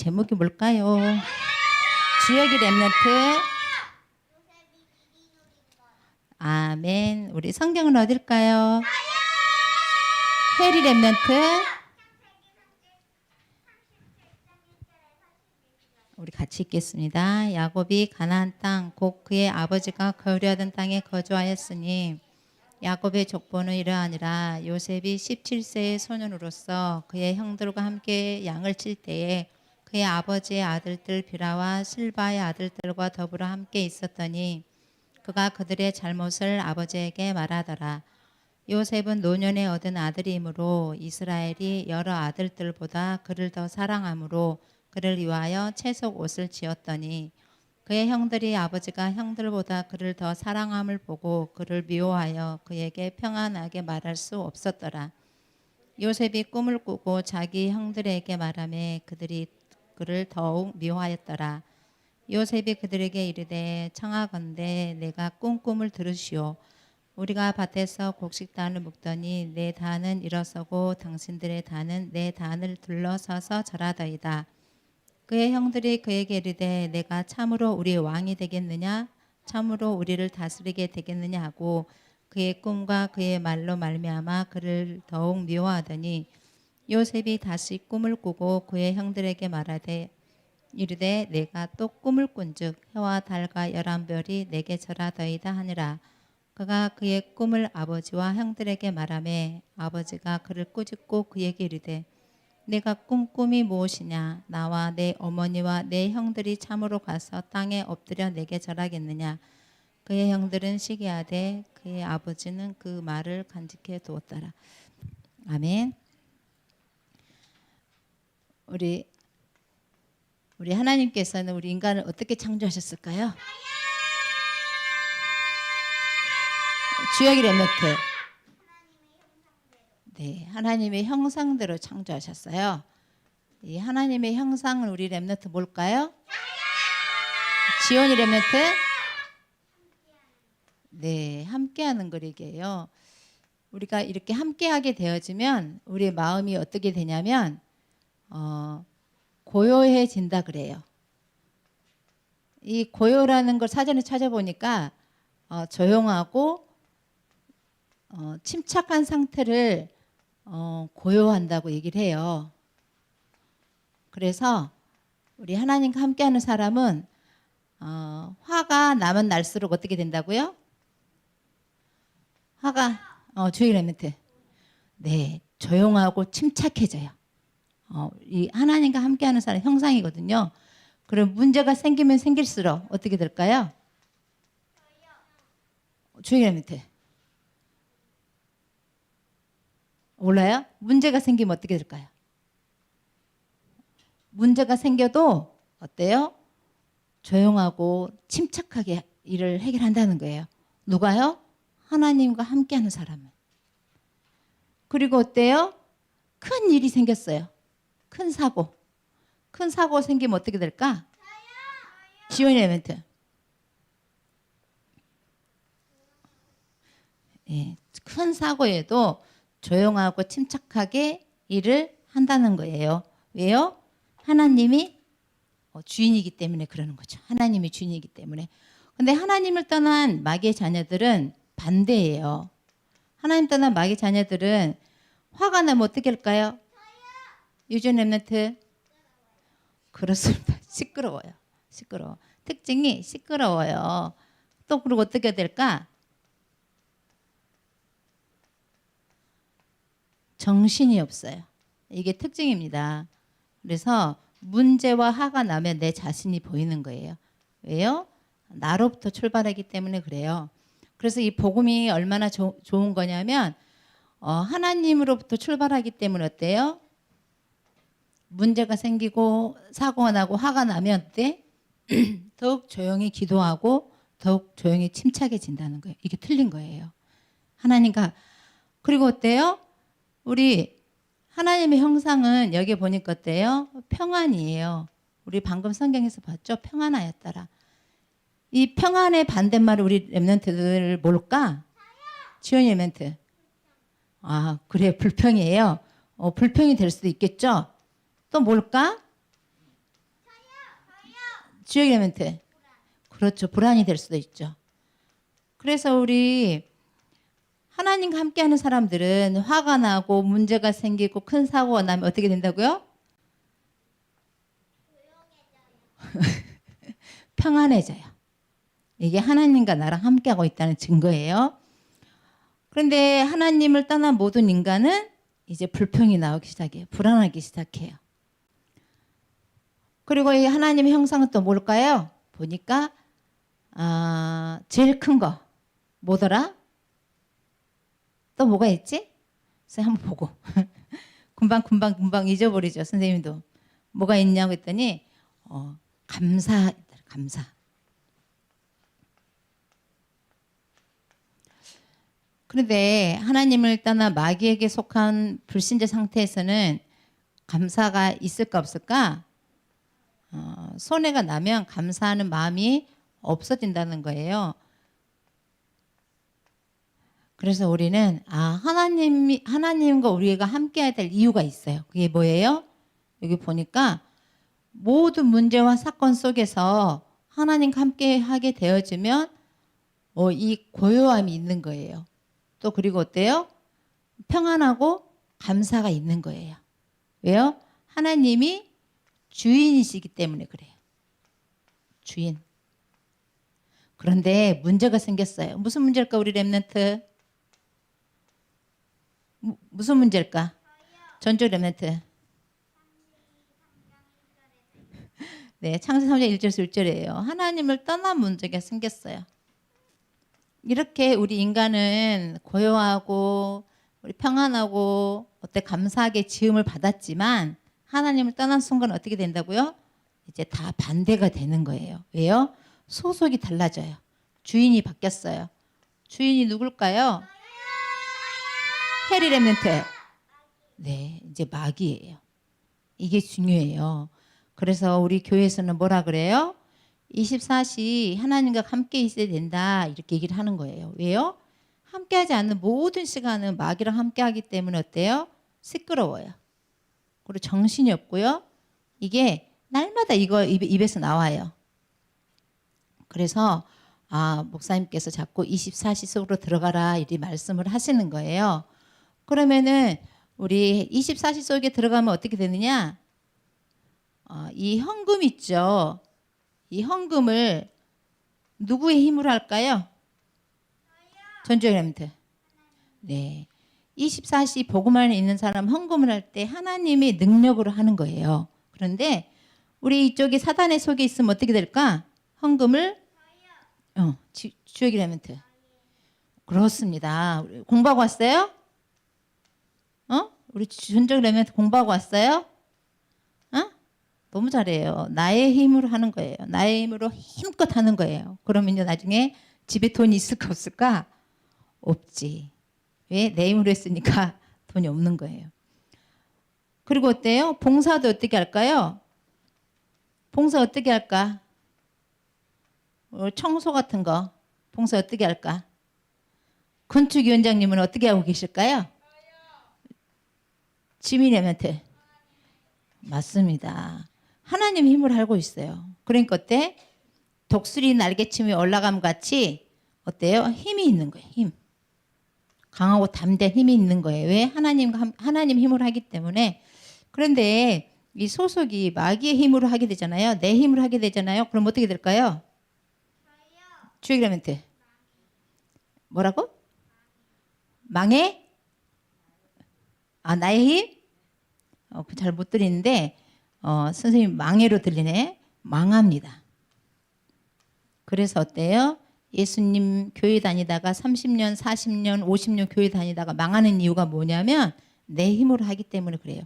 제목이 뭘까요? 주역이 렘넌트. 아멘. 우리 성경은 어딜까요? 해리 렘넌트. 우리 같이 읽겠습니다. 야곱이 가나안 땅 곧 그의 아버지가 거류하던 땅에 거주하였으니 야곱의 족보는 이러하니라. 요셉이 17세의 소년으로서 그의 형들과 함께 양을 칠 때에 그의 아버지의 아들들 비라와 실바의 아들들과 더불어 함께 있었더니 그가 그들의 잘못을 아버지에게 말하더라. 요셉은 노년에 얻은 아들이므로 이스라엘이 여러 아들들보다 그를 더 사랑하므로 그를 위하여 채속 옷을 지었더니 그의 형들이 아버지가 형들보다 그를 더 사랑함을 보고 그를 미워하여 그에게 평안하게 말할 수 없었더라. 요셉이 꿈을 꾸고 자기 형들에게 말하매 그들이 그를 더욱 미워하였더라. 요셉이 그들에게 이르되 청하건대 내가 꾼 꿈을 들으시오. 우리가 밭에서 곡식단을 묶더니 내 단은 일어서고 당신들의 단은 내 단을 둘러서서 절하더이다. 그의 형들이 그에게 이르되 내가 참으로 우리의 왕이 되겠느냐? 참으로 우리를 다스리게 되겠느냐 하고 그의 꿈과 그의 말로 말미암아 그를 더욱 미워하더니 요셉이 다시 꿈을 꾸고 그의 형들에게 말하되 이르되 내가 또 꿈을 꾼즉 해와 달과 열한 별이 내게 절하더이다 하니라. 그가 그의 꿈을 아버지와 형들에게 말하매 아버지가 그를 꾸짖고 그에게 이르되 내가 꾼 꿈이 무엇이냐? 나와 내 어머니와 내 형들이 참으로 가서 땅에 엎드려 내게 절하겠느냐? 그의 형들은 시기하되 그의 아버지는 그 말을 간직해 두었더라. 아멘. 우리 하나님께서는 우리 인간을 어떻게 창조하셨을까요? 주역이 렘넌트. 네, 하나님의 형상대로 창조하셨어요. 이 하나님의 형상을 우리 렘넌트 뭘까요? 지원이 렘넌트? 네, 함께하는 그리기예요. 우리가 이렇게 함께하게 되어지면 우리의 마음이 어떻게 되냐면 고요해진다 그래요. 이 고요라는 걸 사전에 찾아보니까 조용하고 침착한 상태를 고요한다고 얘기를 해요. 그래서 우리 하나님과 함께하는 사람은 화가 나면 날수록 어떻게 된다고요? 화가 주의 렘넌트. 네, 조용하고 침착해져요. 이 하나님과 함께하는 사람 형상이거든요. 그럼 문제가 생기면 생길수록 어떻게 될까요? 주의 렘넌트. 몰라요? 문제가 생기면 어떻게 될까요? 문제가 생겨도 어때요? 조용하고 침착하게 일을 해결한다는 거예요. 누가요? 하나님과 함께하는 사람은. 그리고 어때요? 큰 일이 생겼어요. 큰 사고. 큰 사고 생기면 어떻게 될까? 지원이 렘넌트. 예, 큰 사고에도 조용하고 침착하게 일을 한다는 거예요. 왜요? 하나님이 주인이기 때문에 그러는 거죠. 하나님이 주인이기 때문에. 근데 하나님을 떠난 마귀의 자녀들은 반대예요. 하나님 떠난 마귀의 자녀들은 화가 나면 어떻게 할까요? 유전 렘넌트. 그렇습니다. 시끄러워요. 시끄러워. 특징이 시끄러워요. 또 그리고 어떻게 될까? 정신이 없어요. 이게 특징입니다. 그래서 문제와 화가 나면 내 자신이 보이는 거예요. 왜요? 나로부터 출발하기 때문에 그래요. 그래서 이 복음이 얼마나 좋은 거냐면 하나님으로부터 출발하기 때문에 어때요? 문제가 생기고 사고가 나고 화가 나면 어때? 더욱 조용히 기도하고 더욱 조용히 침착해진다는 거예요. 이게 틀린 거예요. 하나님과. 그리고 어때요? 우리 하나님의 형상은 여기 보니까 어때요? 평안이에요. 우리 방금 성경에서 봤죠? 평안하였더라. 이 평안의 반대말을 우리 렘넌트들 뭘까? 지원이 렘넌트. 아, 그래, 불평이에요. 불평이 될 수도 있겠죠? 또 뭘까? 주역 엘리멘트. 그렇죠. 불안이 될 수도 있죠. 그래서 우리 하나님과 함께하는 사람들은 화가 나고 문제가 생기고 큰 사고가 나면 어떻게 된다고요? 평안해져요. 이게 하나님과 나랑 함께하고 있다는 증거예요. 그런데 하나님을 떠난 모든 인간은 이제 불평이 나오기 시작해요. 불안하기 시작해요. 그리고 이 하나님의 형상은 또 뭘까요? 보니까 제일 큰 거 뭐더라? 또 뭐가 있지? 선생님 한번 보고 금방 잊어버리죠. 선생님도 뭐가 있냐고 했더니 감사. 그런데 하나님을 떠나 마귀에게 속한 불신자 상태에서는 감사가 있을까 없을까? 손해가 나면 감사하는 마음이 없어진다는 거예요. 그래서 우리는 하나님과 우리가 함께해야 될 이유가 있어요. 그게 뭐예요? 여기 보니까 모든 문제와 사건 속에서 하나님과 함께하게 되어지면 이 고요함이 있는 거예요. 또 그리고 어때요? 평안하고 감사가 있는 거예요. 왜요? 하나님이 주인이시기 때문에 그래요. 주인. 그런데 문제가 생겼어요. 무슨 문제일까 우리 렘넌트? 무슨 문제일까? 전조 렘넌트. 네, 창세기 3장 1절에서 1절이에요. 하나님을 떠난 문제가 생겼어요. 이렇게 우리 인간은 고요하고 우리 평안하고 감사하게 지음을 받았지만 하나님을 떠난 순간 어떻게 된다고요? 이제 다 반대가 되는 거예요. 왜요? 소속이 달라져요. 주인이 바뀌었어요. 주인이 누굴까요? 해리 렘넌트. 네, 이제 마귀예요. 이게 중요해요. 그래서 우리 교회에서는 뭐라 그래요? 24시 하나님과 함께 있어야 된다 이렇게 얘기를 하는 거예요. 왜요? 함께하지 않는 모든 시간은 마귀랑 함께하기 때문에 어때요? 시끄러워요. 그리고 정신이 없고요. 이게 날마다 이거 입에서 나와요. 그래서 목사님께서 자꾸 24시 속으로 들어가라 이렇게 말씀을 하시는 거예요. 그러면은 우리 24시 속에 들어가면 어떻게 되느냐? 이 헌금 있죠. 이 헌금을 누구의 힘으로 할까요? 전주의 렘넌트. 네. 24시 복음 안에 있는 사람 헌금을 할 때 하나님의 능력으로 하는 거예요. 그런데 우리 이쪽에 사단의 속에 있으면 어떻게 될까? 헌금을 주역이 렘넌트. 그렇습니다. 공부하고 왔어요? 우리 전주의 렘넌트 공부하고 왔어요? 너무 잘해요. 나의 힘으로 하는 거예요. 나의 힘으로 힘껏 하는 거예요. 그러면 나중에 집에 돈이 있을까 없을까? 없지. 왜? 내 힘으로 했으니까 돈이 없는 거예요. 그리고 어때요? 봉사도 어떻게 할까요? 봉사 어떻게 할까? 청소 같은 거 봉사 어떻게 할까? 건축위원장님은 어떻게 하고 계실까요? 지민 렘넌트. 맞습니다. 하나님 힘을 알고 있어요. 그러니까 어때? 독수리 날개침이 올라감 같이 어때요? 힘이 있는 거예요. 힘. 강하고 담대한 힘이 있는 거예요. 왜? 하나님 힘으로 하기 때문에. 그런데 이 소속이 마귀의 힘으로 하게 되잖아요. 내 힘으로 하게 되잖아요. 그럼 어떻게 될까요? 주역 렘넌트. 뭐라고? 망해? 나의 힘? 잘 못 들리는데 선생님 망해로 들리네. 망합니다. 그래서 어때요? 예수님 교회 다니다가 30년, 40년, 50년 교회 다니다가 망하는 이유가 뭐냐면 내 힘으로 하기 때문에 그래요.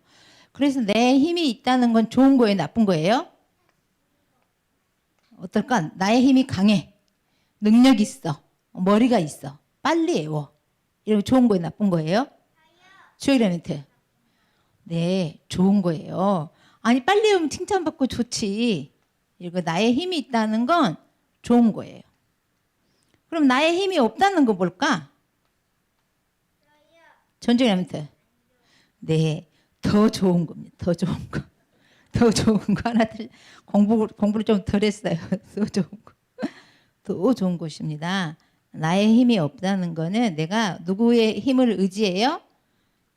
그래서 내 힘이 있다는 건 좋은 거예요? 나쁜 거예요? 어떨까? 나의 힘이 강해. 능력 있어. 머리가 있어. 빨리 외워. 이러면 좋은 거예요? 나쁜 거예요? 주역 렘넌트. 네, 좋은 거예요. 아니 빨리 외우면 칭찬받고 좋지. 이거 나의 힘이 있다는 건 좋은 거예요. 그럼 나의 힘이 없다는 거 뭘까? 전주의 렘넌트. 네, 더 좋은 겁니다. 더 좋은 거. 더 더 좋은 거 하나 공부를 좀 덜 했어요. 더 좋은 거. 더 좋은 것입니다. 나의 힘이 없다는 거는 내가 누구의 힘을 의지해요?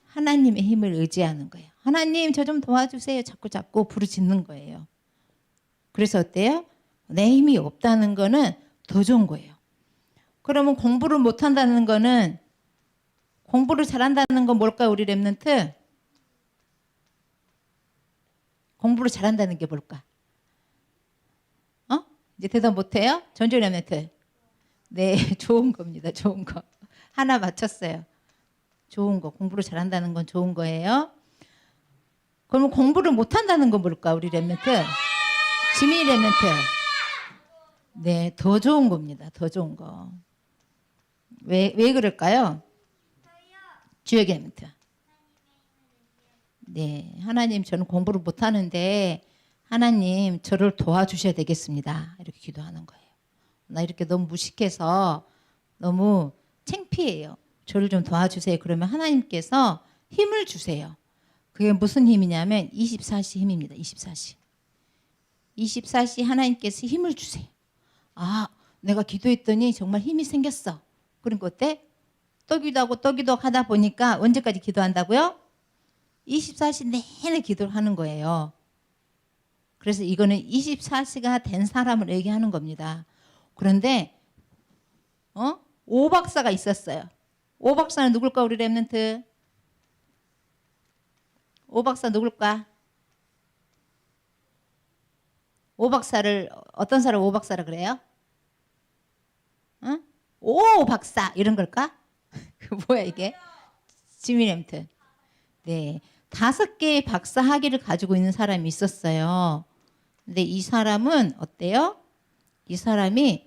하나님의 힘을 의지하는 거예요. 하나님 저 좀 도와주세요. 자꾸 부르짖는 거예요. 그래서 어때요? 내 힘이 없다는 거는 더 좋은 거예요. 그러면 공부를 못한다는 거는 공부를 잘한다는 건 뭘까요? 우리 랩런트? 공부를 잘한다는 게 뭘까? 이제 대답 못해요? 전주 랩런트. 네, 좋은 겁니다. 좋은 거. 하나 맞췄어요. 좋은 거. 공부를 잘한다는 건 좋은 거예요. 그러면 공부를 못한다는 건 뭘까? 우리 랩런트? 지미 랩런트. 네, 더 좋은 겁니다. 더 좋은 거. 왜 그럴까요? 주혁 랩런트. 네, 하나님 저는 공부를 못하는데 하나님 저를 도와주셔야 되겠습니다. 이렇게 기도하는 거예요. 나 이렇게 너무 무식해서 너무 창피해요. 저를 좀 도와주세요. 그러면 하나님께서 힘을 주세요. 그게 무슨 힘이냐면 24시 힘입니다. 24시. 24시 하나님께서 힘을 주세요. 아, 내가 기도했더니 정말 힘이 생겼어. 그러니까 어때? 또 기도하고 또 기도하다 보니까 언제까지 기도한다고요? 24시 내내 기도를 하는 거예요. 그래서 이거는 24시가 된 사람을 얘기하는 겁니다. 그런데 오 박사가 있었어요. 오 박사는 누굴까? 우리 랩런트. 오 박사 누굴까? 오 박사를 어떤 사람 오 박사라 그래요? 오 박사 이런 걸까? 뭐야 이게? 지미 랩런트. 네, 5개의 박사 학위를 가지고 있는 사람이 있었어요. 근데 이 사람은 어때요? 이 사람이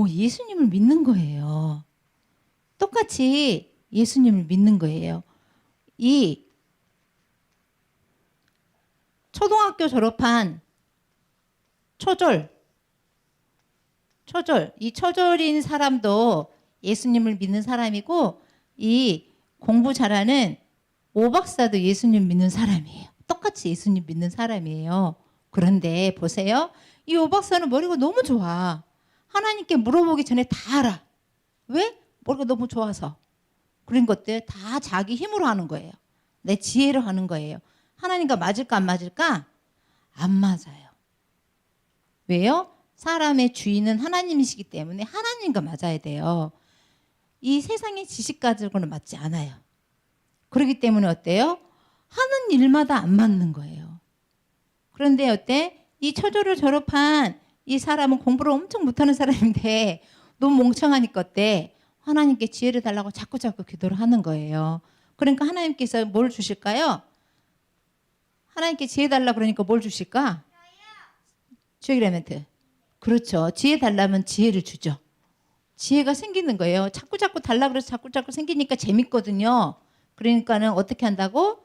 예수님을 믿는 거예요. 똑같이 예수님을 믿는 거예요. 이 초등학교 졸업한 이 초졸인 사람도 예수님을 믿는 사람이고 이 공부 잘하는 오 박사도 예수님 믿는 사람이에요. 똑같이 예수님 믿는 사람이에요. 그런데 보세요. 이 오 박사는 머리가 너무 좋아. 하나님께 물어보기 전에 다 알아. 왜? 머리가 너무 좋아서. 그런 것들 다 자기 힘으로 하는 거예요. 내 지혜로 하는 거예요. 하나님과 맞을까 안 맞을까? 안 맞아요. 왜요? 사람의 주인은 하나님이시기 때문에 하나님과 맞아야 돼요. 이 세상의 지식 가지고는 맞지 않아요. 그렇기 때문에 어때요? 하는 일마다 안 맞는 거예요. 그런데 어때? 이 초졸을 졸업한 이 사람은 공부를 엄청 못하는 사람인데 너무 멍청하니까 어때? 하나님께 지혜를 달라고 자꾸 기도를 하는 거예요. 그러니까 하나님께서 뭘 주실까요? 하나님께 지혜 달라고 그러니까 뭘 주실까? 주의 랩런트. 그렇죠. 지혜 달라면 지혜를 주죠. 지혜가 생기는 거예요. 자꾸 달라고 그래서 자꾸 생기니까 재밌거든요. 그러니까는 어떻게 한다고?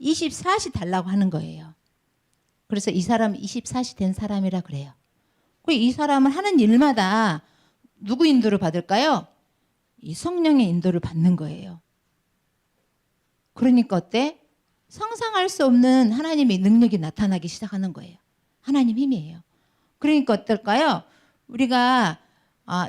24시 달라고 하는 거예요. 그래서 이 사람은 24시 된 사람이라 그래요. 이 사람은 하는 일마다 누구 인도를 받을까요? 이 성령의 인도를 받는 거예요. 그러니까 어때? 상상할 수 없는 하나님의 능력이 나타나기 시작하는 거예요. 하나님 힘이에요. 그러니까 어떨까요? 우리가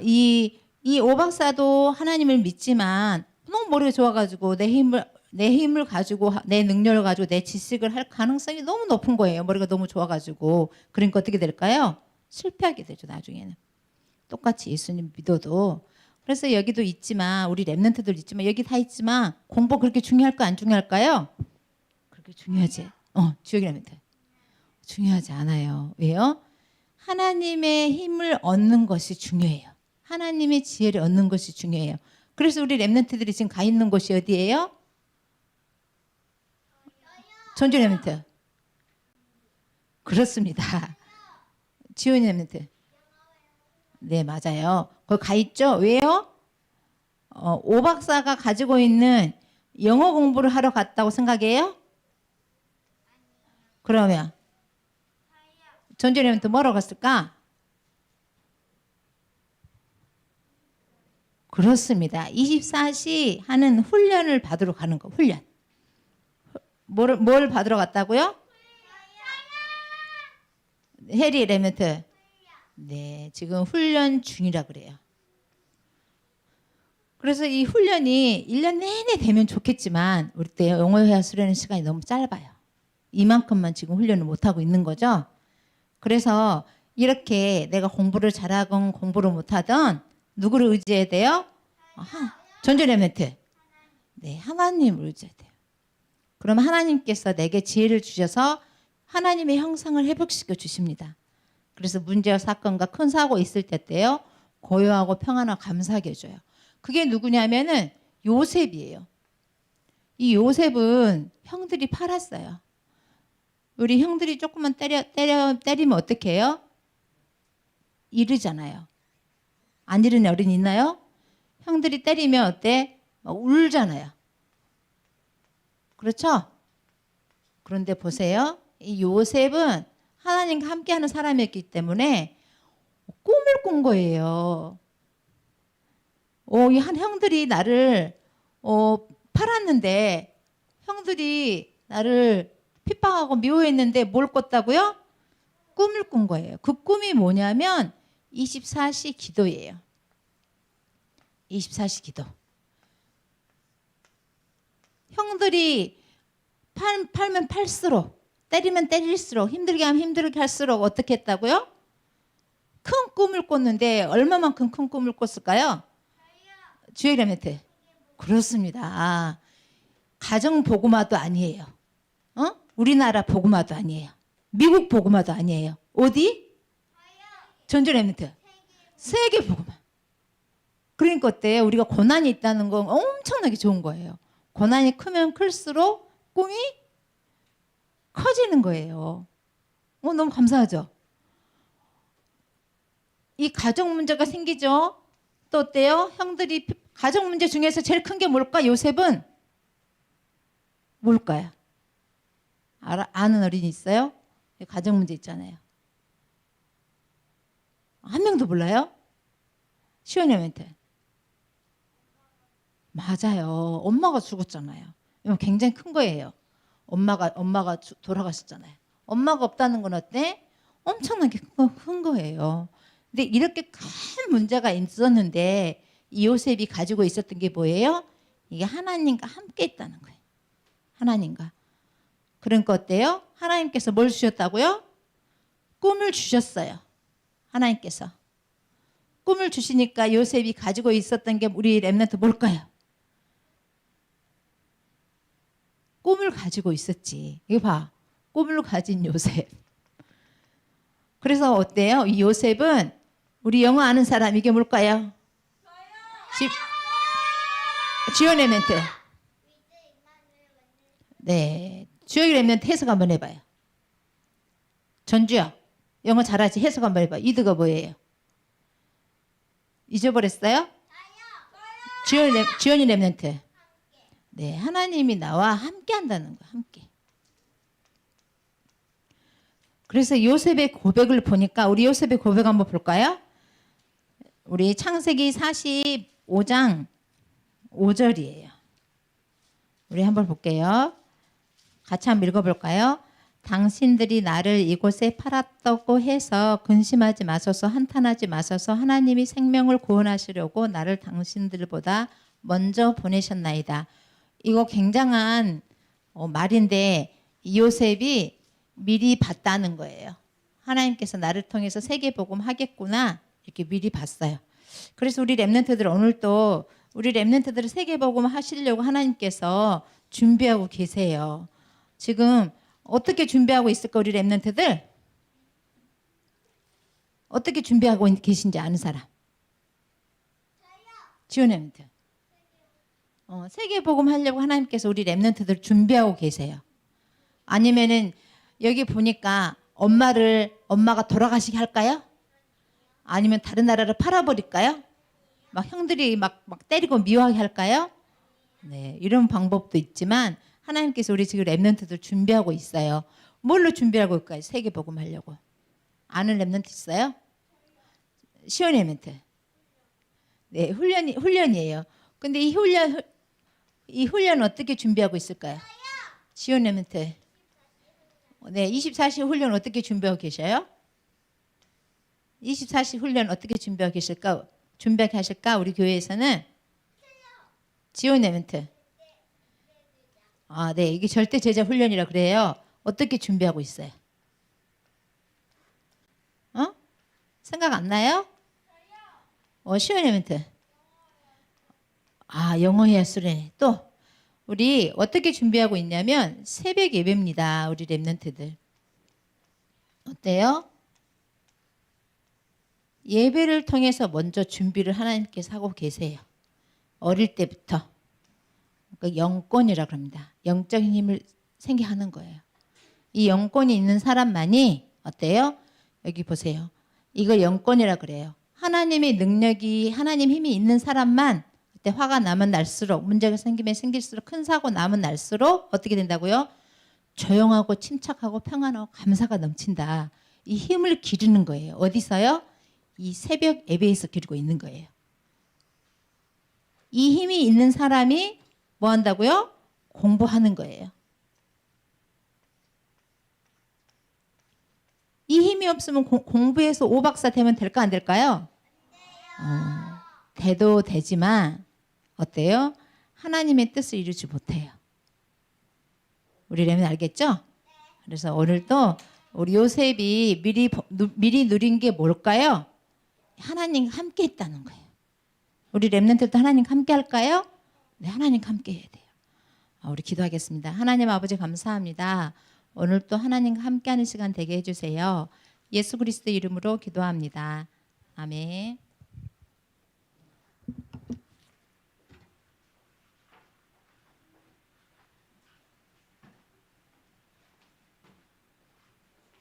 이 오박사도 하나님을 믿지만 너무 머리가 좋아가지고 내 힘을 가지고 내 능력을 가지고 내 지식을 할 가능성이 너무 높은 거예요. 머리가 너무 좋아가지고. 그러니까 어떻게 될까요? 실패하게 되죠. 나중에는. 똑같이 예수님 믿어도. 그래서 여기도 있지만 우리 랩런트들 있지만 여기 다 있지만 공부 그렇게 중요할까 안 중요할까요? 그렇게 중요하지. 주혁이 랩런트. 중요하지 않아요. 왜요? 하나님의 힘을 얻는 것이 중요해요. 하나님의 지혜를 얻는 것이 중요해요. 그래서 우리 랩런트들이 지금 가 있는 곳이 어디예요? 전주 랩런트. 그렇습니다. 지훈이 랩런트. 네, 맞아요. 거기 가 있죠? 왜요? 오 박사가 가지고 있는 영어 공부를 하러 갔다고 생각해요? 그러면 전주 랩런트 뭐로 갔을까? 그렇습니다. 24시 하는 훈련을 받으러 가는 거. 훈련. 뭘 받으러 갔다고요? 해리 레멘트. 네, 지금 훈련 중이라 그래요. 그래서 이 훈련이 1년 내내 되면 좋겠지만 우리 때 영어 회화 수련의 시간이 너무 짧아요. 이만큼만 지금 훈련을 못하고 있는 거죠. 그래서 이렇게 내가 공부를 잘하건 공부를 못하든 누구를 의지해야 돼요? 전주 레멘트. 네, 하나님을 의지해야 돼요. 그럼 하나님께서 내게 지혜를 주셔서 하나님의 형상을 회복시켜 주십니다. 그래서 문제와 사건과 큰 사고 있을 때요 고요하고 평안하고 감사하게 해줘요. 그게 누구냐면은 요셉이에요. 이 요셉은 형들이 팔았어요. 우리 형들이 조금만 때리면 어떻게 해요? 이르잖아요. 안 이르는 어른 있나요? 형들이 때리면 어때? 울잖아요. 그렇죠? 그런데 보세요. 이 요셉은 하나님과 함께하는 사람이었기 때문에 꿈을 꾼 거예요. 이 한 형들이 나를 팔았는데 형들이 나를 핍박하고 미워했는데 뭘 꿨다고요? 꿈을 꾼 거예요. 그 꿈이 뭐냐면 24시 기도예요. 24시 기도. 형들이 팔면 팔수록 때리면 때릴수록 힘들게 하면 힘들게 할수록 어떻게 했다고요? 큰 꿈을 꿨는데 얼마만큼 큰 꿈을 꿨을까요? 주의 레멘트. 그렇습니다. 가정 복음화도 아니에요. 우리나라 복음화도 아니에요. 미국 복음화도 아니에요. 어디? 전주 레멘트. 세계 복음화. 그러니까 어때? 우리가 고난이 있다는 건 엄청나게 좋은 거예요. 고난이 크면 클수록 꿈이 커지는 거예요. 너무 감사하죠? 이 가정 문제가 생기죠? 또 어때요? 형들이 가정 문제 중에서 제일 큰 게 뭘까? 요셉은 뭘까요? 아는 어린이 있어요? 가정 문제 있잖아요. 한 명도 몰라요? 시원해 멘트. 맞아요. 엄마가 죽었잖아요. 이건 굉장히 큰 거예요. 엄마가 돌아가셨잖아요. 엄마가 없다는 건 어때? 엄청나게 큰 거예요. 근데 이렇게 큰 문제가 있었는데 이 요셉이 가지고 있었던 게 뭐예요? 이게 하나님과 함께 있다는 거예요. 하나님과. 그러니까 어때요? 하나님께서 뭘 주셨다고요? 꿈을 주셨어요. 하나님께서. 꿈을 주시니까 요셉이 가지고 있었던 게 우리 렘넌트 뭘까요? 꿈을 가지고 있었지. 이거 봐. 꿈을 가진 요셉. 그래서 어때요? 이 요셉은 우리 영어 아는 사람 이게 뭘까요? 주요 렘넌트. 네. 주요 렘넌트 해석 한번 해봐요. 전주요. 영어 잘하지? 해석 한번 해봐요. 이드가 뭐예요? 잊어버렸어요? 주연이 렘넌트. 네, 하나님이 나와 함께 한다는 거야. 함께. 그래서 요셉의 고백을 보니까 우리 요셉의 고백 한번 볼까요? 우리 창세기 45장 5절이에요. 우리 한번 볼게요. 같이 한번 읽어볼까요? 당신들이 나를 이곳에 팔았다고 해서 근심하지 마소서, 한탄하지 마소서. 하나님이 생명을 구원하시려고 나를 당신들보다 먼저 보내셨나이다. 이거 굉장한 말인데 요셉이 미리 봤다는 거예요. 하나님께서 나를 통해서 세계복음 하겠구나 이렇게 미리 봤어요. 그래서 우리 렘넌트들 오늘도 우리 렘넌트들을 세계복음 하시려고 하나님께서 준비하고 계세요. 지금 어떻게 준비하고 있을까 우리 렘넌트들? 어떻게 준비하고 계신지 아는 사람? 지원 렘넌트. 세계복음 하려고 하나님께서 우리 렘넌트들 준비하고 계세요. 아니면은 여기 보니까 엄마가 돌아가시게 할까요? 아니면 다른 나라를 팔아버릴까요? 막 형들이 막 때리고 미워하게 할까요? 네, 이런 방법도 있지만 하나님께서 우리 지금 렘넌트들 준비하고 있어요. 뭘로 준비하고 있을까요? 세계복음 하려고. 아는 렘넌트 있어요? 시온 렘넌트. 네, 훈련이에요. 근데 이 훈련 어떻게 준비하고 있을까요? 시온 렘넌트. 네, 24시 훈련 어떻게 준비하고 계셔요? 24시 훈련 어떻게 준비하고 계실까? 준비하게 하실까? 우리 교회에서는 지원 에멘트. 아, 네. 이게 절대 제자 훈련이라 그래요. 어떻게 준비하고 있어요? 어? 생각 안 나요? 시원 에멘트. 아, 영어회화 수련회. 또 우리 어떻게 준비하고 있냐면 새벽 예배입니다. 우리 랩런트들. 어때요? 예배를 통해서 먼저 준비를 하나님께서 하고 계세요. 어릴 때부터. 그러니까 영권이라고 합니다. 영적인 힘을 생겨하는 거예요. 이 영권이 있는 사람만이 어때요? 여기 보세요. 이걸 영권이라고 그래요. 하나님의 능력이 하나님 힘이 있는 사람만 그때 화가 나면 날수록 문제가 생기면 생길수록 큰 사고 나면 날수록 어떻게 된다고요? 조용하고 침착하고 평안하고 감사가 넘친다. 이 힘을 기르는 거예요. 어디서요? 이 새벽 예배에서 기르고 있는 거예요. 이 힘이 있는 사람이 뭐 한다고요? 공부하는 거예요. 이 힘이 없으면 공부해서 오박사 되면 될까 안 될까요? 돼도 되지만 어때요? 하나님의 뜻을 이루지 못해요. 우리 렘은 알겠죠? 그래서 오늘도 우리 요셉이 미리 누린 게 뭘까요? 하나님과 함께 있다는 거예요. 우리 렘넌트도 하나님과 함께 할까요? 네, 하나님과 함께 해야 돼요. 우리 기도하겠습니다. 하나님 아버지 감사합니다. 오늘 또 하나님과 함께하는 시간 되게 해주세요. 예수 그리스도 이름으로 기도합니다. 아멘.